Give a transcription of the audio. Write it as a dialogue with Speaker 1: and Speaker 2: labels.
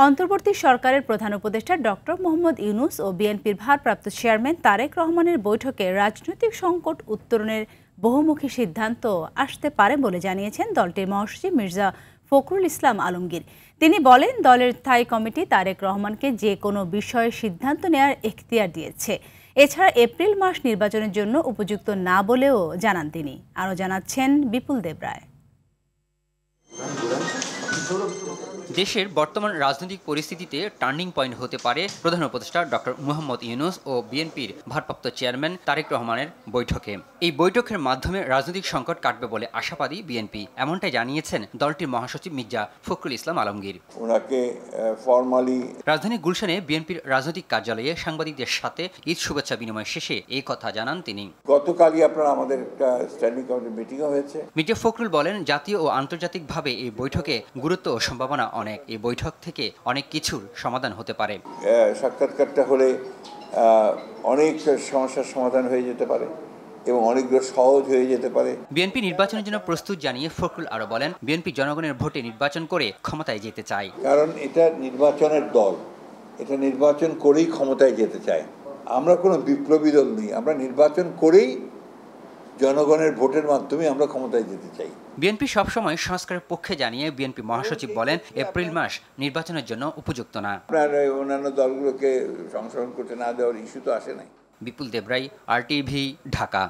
Speaker 1: অন্তর্বর্তী সরকারের প্রধান উপদেষ্টা ডক্টর মোহাম্মদ ইউনূস ও বিএনপির ভারপ্রাপ্ত চেয়ারম্যান তারেক রহমানের বৈঠকে রাজনৈতিক সংকট উত্তরণের বহুমুখী সিদ্ধান্ত আসতে পারে বলে জানিয়েছেন দলটির মহাসচিব মির্জা ফখরুল ইসলাম আলমগীর। তিনি বলেন, দলের স্থায়ী কমিটি তারেক রহমানকে যে কোনো বিষয়ে সিদ্ধান্ত নেওয়ার এখতিয়ার দিয়েছে। এছাড়া এপ্রিল মাস নির্বাচনের জন্য উপযুক্ত না বলেও জানান তিনি। আরও জানাচ্ছেন বিপুল দেবরায়।
Speaker 2: দেশের বর্তমান রাজনৈতিক পরিস্থিতিতে টার্নিং পয়েন্ট হতে পারে প্রধান উপদেষ্টা ডক্টর মোহাম্মদ ইউনূস ও বিএনপির ভারপ্রাপ্ত চেয়ারম্যান তারেক রহমানের বৈঠকে। এই বৈঠকের মাধ্যমে রাজনৈতিক সংকট কাটবে বলে আশাবাদী বিএনপি, এমনটাই জানিয়েছেন দলটির মহাসচিব মির্জা ফখরুল ইসলাম আলমগীর। রাজধানী গুলশানে বিএনপির রাজনৈতিক কার্যালয়ে সাংবাদিকদের সাথে ঈদ শুভেচ্ছা বিনিময় শেষে এই কথা জানান তিনি।
Speaker 3: গতকালই আমাদের একটা স্ট্যান্ডিং কমিটি মিটিং হয়েছে।
Speaker 2: মির্জা ফখরুল বলেন, জাতীয় ও আন্তর্জাতিকভাবে এই বৈঠকে গুরুত্ব ও সম্ভাবনা অনেক। এই বৈঠক থেকে অনেক কিছুর সমাধান হতে পারে।
Speaker 3: সাক্ষাৎকারটা হলে অনেক সমস্যার সমাধান হয়ে যেতে পারে এবং অনেকগুলো সহজ হয়ে যেতে পারে।
Speaker 2: বিএনপি নির্বাচনের জন্য প্রস্তুত জানিয়ে ফখরুল আরো বলেন, বিএনপি জনগণের ভোটে নির্বাচন করে ক্ষমতায় যেতে চায়।
Speaker 3: কারণ এটা নির্বাচনের দল, এটা নির্বাচন করেই ক্ষমতায় যেতে চায়। আমরা কোনো বিপ্লবী দল নই, আমরা নির্বাচন করেই জনগণের ভোটের মাধ্যমে আমরা ক্ষমতায় যেতে চাই।
Speaker 2: বিএনপি সবসময় সংস্কারের পক্ষে জানিয়ে বিএনপি মহাসচিব বলেন, এপ্রিল মাস নির্বাচনের জন্য উপযুক্ত না।
Speaker 3: আপনার অন্যান্য দলগুলোকে সংশোধন করতে না দেওয়ার ইস্যু তো আসে নাই।
Speaker 2: বিপুল দেবরাই, RTV, ঢাকা।